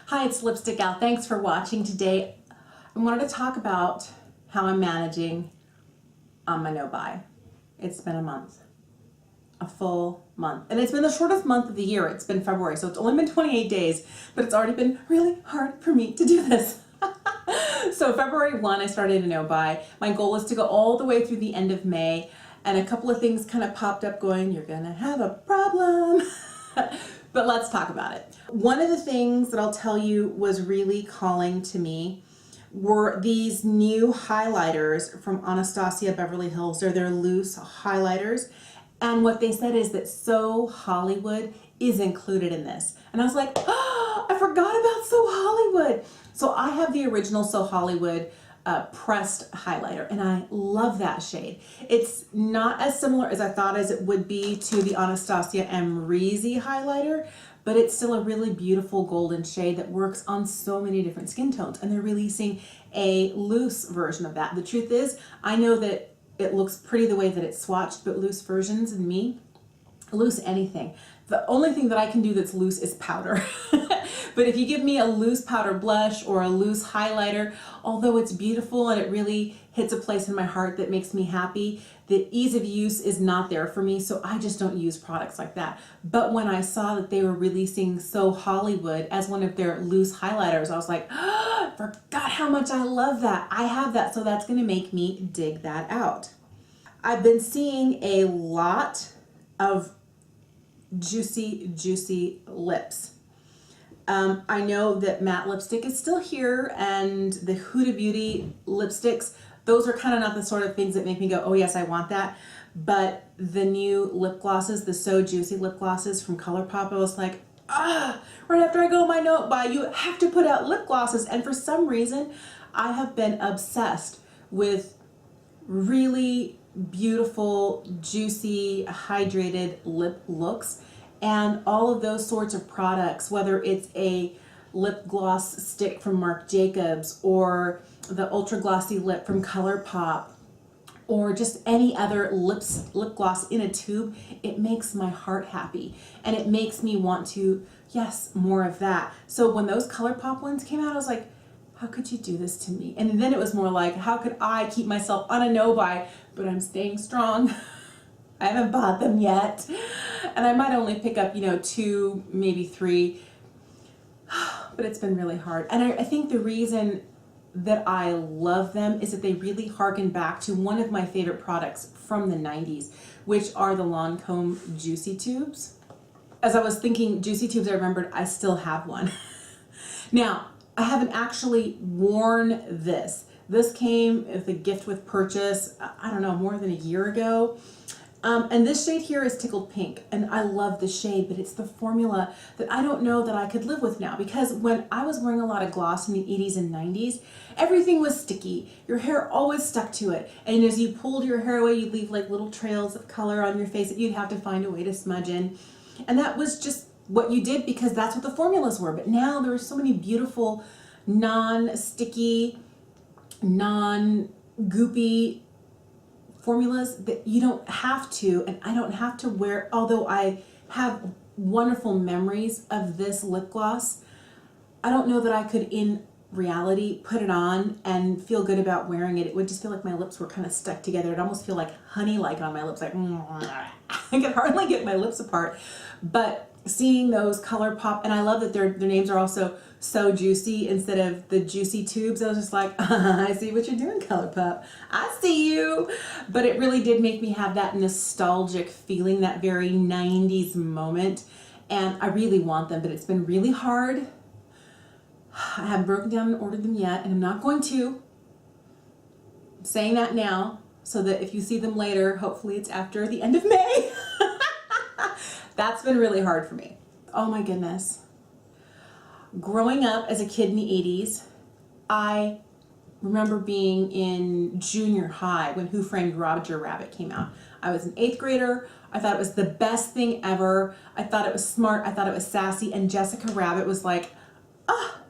Hi, it's Lipstick Gal. Thanks for watching today. I wanted to talk about how I'm managing on my no-buy. It's been a month, a full month. And it's been the shortest month of the year. It's been February, so it's only been 28 days, but it's already been really hard for me to do this. So February 1, I started a no-buy. My goal is to go all the way through the end of May, and a couple of things kind of popped up going, you're gonna have a problem. But let's talk about it. One of the things that I'll tell you was really calling to me were these new highlighters from Anastasia Beverly Hills. They're their loose highlighters. And what they said is that So Hollywood is included in this. And I was like, oh, I forgot about So Hollywood. So I have the original So Hollywood pressed highlighter, and I love that shade. It's not as similar as I thought as it would be to the Anastasia Amrezy highlighter, but it's still a really beautiful golden shade that works on so many different skin tones, and they're releasing a loose version of that. The truth is, I know that it looks pretty the way that it's swatched, but loose versions and me, loose anything. The only thing that I can do that's loose is powder. But if you give me a loose powder blush or a loose highlighter, although it's beautiful and it really hits a place in my heart that makes me happy, the ease of use is not there for me, so I just don't use products like that. But when I saw that they were releasing So Hollywood as one of their loose highlighters, I was like, oh, I forgot how much I love that. I have that, so that's gonna make me dig that out. I've been seeing a lot of juicy lips. I know that matte lipstick is still here, and the Huda Beauty lipsticks, those are kind of not the sort of things that make me go, oh yes, I want that. But the new lip glosses, the So Juicy lip glosses from ColourPop, I was like, right after I go on my note buy, you have to put out lip glosses. And for some reason, I have been obsessed with really beautiful, juicy, hydrated lip looks. And all of those sorts of products, whether it's a lip gloss stick from Marc Jacobs or the ultra glossy lip from ColourPop, or just any other lip gloss in a tube, it makes my heart happy. And it makes me want to, yes, more of that. So when those ColourPop ones came out, I was like, how could you do this to me? And then it was more like, how could I keep myself on a no-buy, but I'm staying strong. I haven't bought them yet. And I might only pick up, 2, maybe 3, but it's been really hard. And I think the reason that I love them is that they really harken back to one of my favorite products from the 90s, which are the Lancome Juicy Tubes. As I was thinking Juicy Tubes, I remembered I still have one. Now, I haven't actually worn this. This came as a gift with purchase, I don't know, more than a year ago. And this shade here is Tickled Pink, and I love the shade, but it's the formula that I don't know that I could live with now, because when I was wearing a lot of gloss in the 80s and 90s, everything was sticky. Your hair always stuck to it, and as you pulled your hair away, you'd leave like little trails of color on your face that you'd have to find a way to smudge in. And that was just what you did because that's what the formulas were. But now there are so many beautiful, non-sticky, non-goopy formulas that you don't have to, and I don't have to wear, although I have wonderful memories of this lip gloss, I don't know that I could in reality put it on and feel good about wearing it. It would just feel like my lips were kind of stuck together. It'd almost feel like honey-like on my lips, like I could hardly get my lips apart. But seeing those ColourPop, and I love that their names are also So Juicy instead of the Juicy Tubes. I was just like, I see what you're doing, ColourPop. I see you. But it really did make me have that nostalgic feeling, that very 90s moment. And I really want them, but it's been really hard. I haven't broken down and ordered them yet, and I'm not going to. I'm saying that now so that if you see them later, hopefully it's after the end of May. That's been really hard for me. Oh my goodness. Growing up as a kid in the 80s, I remember being in junior high when Who Framed Roger Rabbit came out. I was an 8th grader. I thought it was the best thing ever. I thought it was smart. I thought it was sassy. And Jessica Rabbit was like,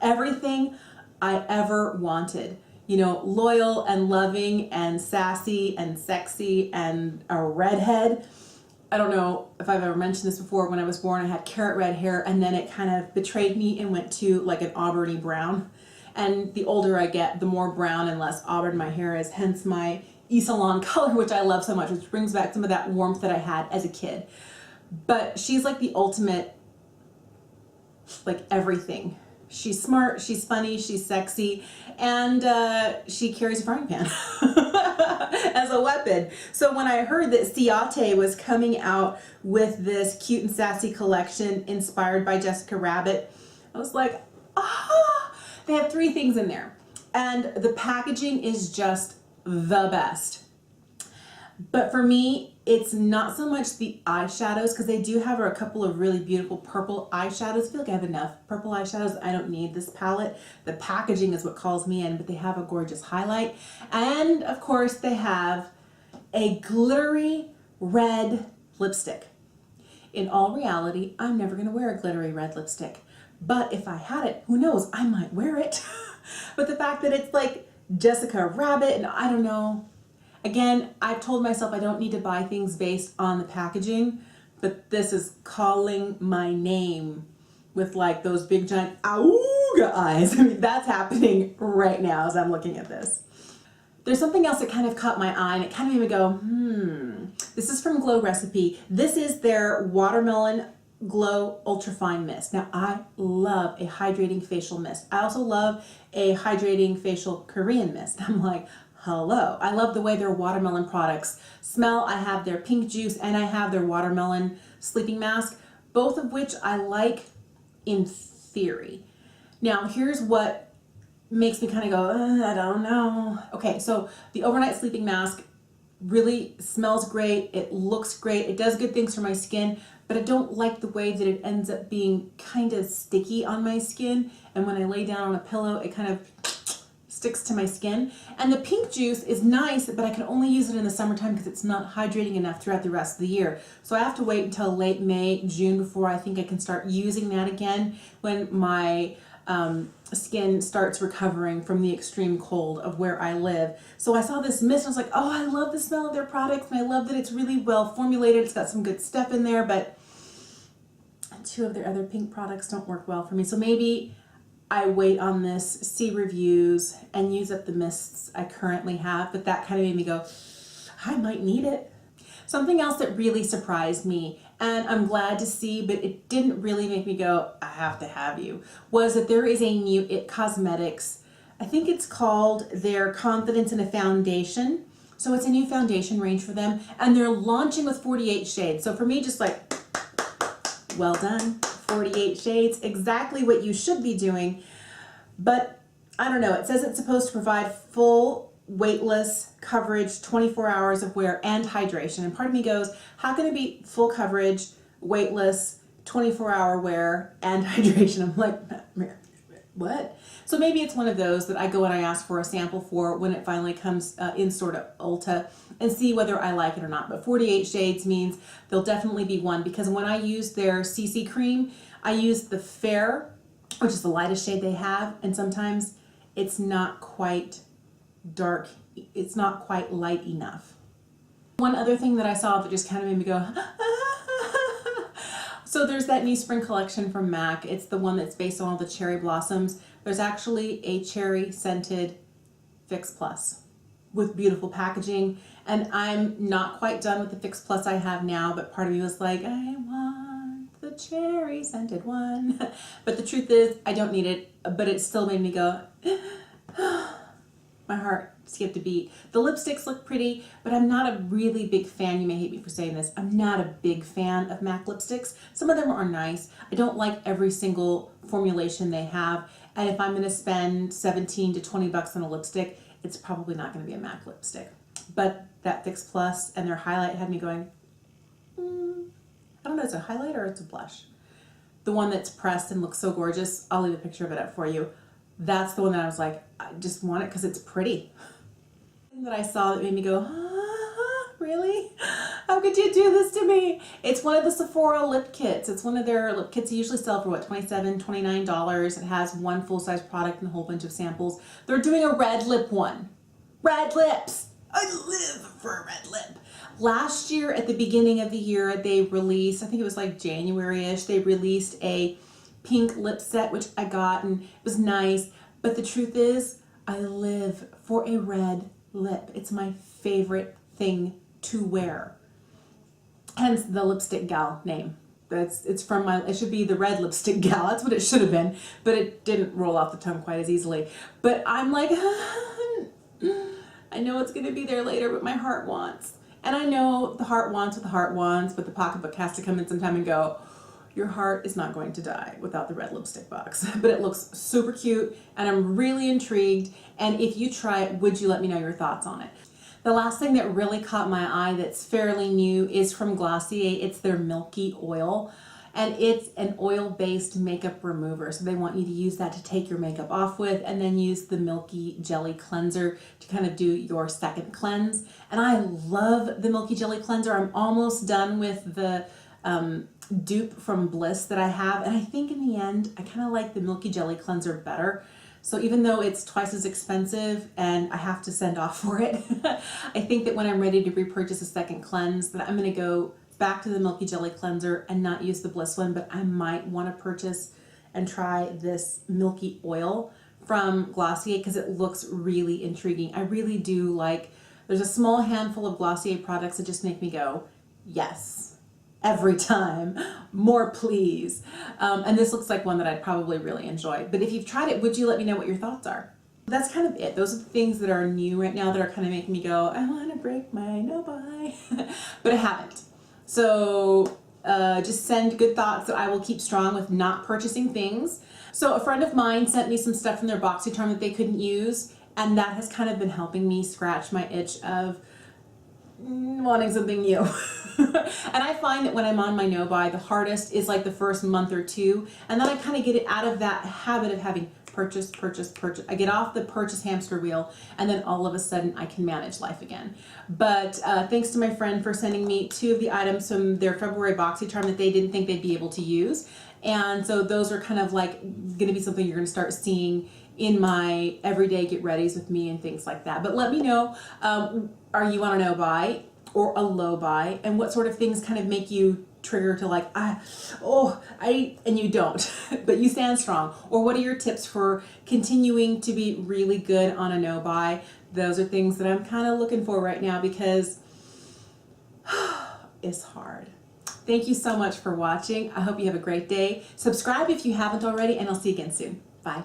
everything I ever wanted. Loyal and loving and sassy and sexy and a redhead. I don't know if I've ever mentioned this before. When I was born, I had carrot red hair, and then it kind of betrayed me and went to like an auburny brown. And the older I get, the more brown and less auburn my hair is, hence my Isalon color, which I love so much, which brings back some of that warmth that I had as a kid. But she's like the ultimate, like everything. She's smart, she's funny, she's sexy, and she carries a frying pan as a weapon. So when I heard that Ciate was coming out with this cute and sassy collection inspired by Jessica Rabbit, I was like, ah! They have 3 things in there, and the packaging is just the best. But for me, it's not so much the eyeshadows, because they do have a couple of really beautiful purple eyeshadows. I feel like I have enough purple eyeshadows. I don't need this palette. The packaging is what calls me in, but they have a gorgeous highlight. And of course, they have a glittery red lipstick. In all reality, I'm never going to wear a glittery red lipstick. But if I had it, who knows, I might wear it. But the fact that it's like Jessica Rabbit, and I don't know. Again, I've told myself I don't need to buy things based on the packaging, but this is calling my name with like those big giant auga eyes. I mean, that's happening right now as I'm looking at this. There's something else that kind of caught my eye, and it kind of made me go, This is from Glow Recipe. This is their Watermelon Glow Ultrafine Mist. Now, I love a hydrating facial mist. I also love a hydrating facial Korean mist. I'm like, hello. I love the way their watermelon products smell. I have their pink juice and I have their watermelon sleeping mask, both of which I like in theory. Now, here's what makes me kind of go, I don't know. Okay, so the overnight sleeping mask really smells great. It looks great. It does good things for my skin, but I don't like the way that it ends up being kind of sticky on my skin. And when I lay down on a pillow, it kind of sticks to my skin. And the pink juice is nice, but I can only use it in the summertime because it's not hydrating enough throughout the rest of the year. So I have to wait until late May, June before I think I can start using that again when my skin starts recovering from the extreme cold of where I live. So I saw this mist and I was like, oh, I love the smell of their products, and I love that it's really well formulated. It's got some good stuff in there, but 2 of their other pink products don't work well for me. So maybe I wait on this, see reviews, and use up the mists I currently have, but that kind of made me go, I might need it. Something else that really surprised me, and I'm glad to see, but it didn't really make me go, I have to have you, was that there is a new IT Cosmetics, I think it's called their Confidence in a Foundation. So it's a new foundation range for them, and they're launching with 48 shades. So for me, just like, well done, 48 shades, exactly what you should be doing. But I don't know, it says it's supposed to provide full weightless coverage, 24 hours of wear, and hydration. And part of me goes, how can it be full coverage, weightless, 24-hour wear, and hydration? I'm like, what? So maybe it's one of those that I go and I ask for a sample for when it finally comes in sort of Ulta and see whether I like it or not. But 48 shades means there'll definitely be one, because when I use their CC cream, I use the Fair, which is the lightest shade they have, and sometimes it's not quite dark, it's not quite light enough. One other thing that I saw that just kind of made me go, so there's that new spring collection from MAC. It's the one that's based on all the cherry blossoms. There's actually a cherry scented Fix Plus with beautiful packaging, and I'm not quite done with the Fix Plus I have now, but part of me was like, I want the cherry scented one. But the truth is, I don't need it, but it still made me go, my heart skipped a beat. The lipsticks look pretty, but I'm not a really big fan. You may hate me for saying this. I'm not a big fan of MAC lipsticks. Some of them are nice. I don't like every single formulation they have. And if I'm going to spend 17 to 20 bucks on a lipstick, it's probably not going to be a MAC lipstick. But that Fix Plus and their highlight had me going, I don't know, it's a highlight or it's a blush. The one that's pressed and looks so gorgeous, I'll leave a picture of it up for you. That's the one that I was like, I just want it because it's pretty. That I saw that made me go, really? How could you do this to me? It's one of the Sephora lip kits. It's one of their lip kits you usually sell for what, $27, $29. It has one full-size product and a whole bunch of samples. They're doing a red lip one. Red lips. I live for a red lip. Last year at the beginning of the year, they released, I think it was like January-ish, they released a pink lip set, which I got, and it was nice. But the truth is, I live for a red lip. It's my favorite thing to wear. Hence the Lipstick Gal name. It's from my, it should be the Red Lipstick Gal. That's what it should have been, but it didn't roll off the tongue quite as easily. But I'm like, I know it's going to be there later, but my heart wants. And I know the heart wants what the heart wants, but the pocketbook has to come in sometime and go, your heart is not going to die without the red lipstick box. But it looks super cute, and I'm really intrigued. And if you try it, would you let me know your thoughts on it? The last thing that really caught my eye that's fairly new is from Glossier. It's their Milky Oil, and it's an oil-based makeup remover. So they want you to use that to take your makeup off with, and then use the Milky Jelly Cleanser to kind of do your second cleanse. And I love the Milky Jelly Cleanser. I'm almost done with the dupe from Bliss that I have, and I think in the end I kind of like the Milky Jelly Cleanser better. So even though it's twice as expensive and I have to send off for it, I think that when I'm ready to repurchase a second cleanse, that I'm going to go back to the Milky Jelly Cleanser and not use the Bliss one, but I might want to purchase and try this Milky Oil from Glossier because it looks really intriguing. I really do like, there's a small handful of Glossier products that just make me go, yes. Every time, more please. And this looks like one that I'd probably really enjoy. But if you've tried it, would you let me know what your thoughts are? That's kind of it. Those are the things that are new right now that are kind of making me go, I want to break my no-buy. But I haven't. So just send good thoughts that I will keep strong with not purchasing things. So a friend of mine sent me some stuff from their BoxyCharm that they couldn't use, and that has kind of been helping me scratch my itch of wanting something new. And I find that when I'm on my no-buy, the hardest is like the first month or two, and then I kind of get it out of that habit of having purchase. I get off the purchase hamster wheel, and then all of a sudden I can manage life again. But thanks to my friend for sending me 2 of the items from their February BoxyCharm that they didn't think they'd be able to use. And so those are kind of like going to be something you're going to start seeing in my everyday get readies with me and things like that. But let me know, are you on a no-buy or a low buy, and what sort of things kind of make you trigger to like, and you don't, but you stand strong? Or what are your tips for continuing to be really good on a no buy? Those are things that I'm kind of looking for right now because it's hard. Thank you so much for watching. I hope you have a great day. Subscribe if you haven't already, and I'll see you again soon. Bye.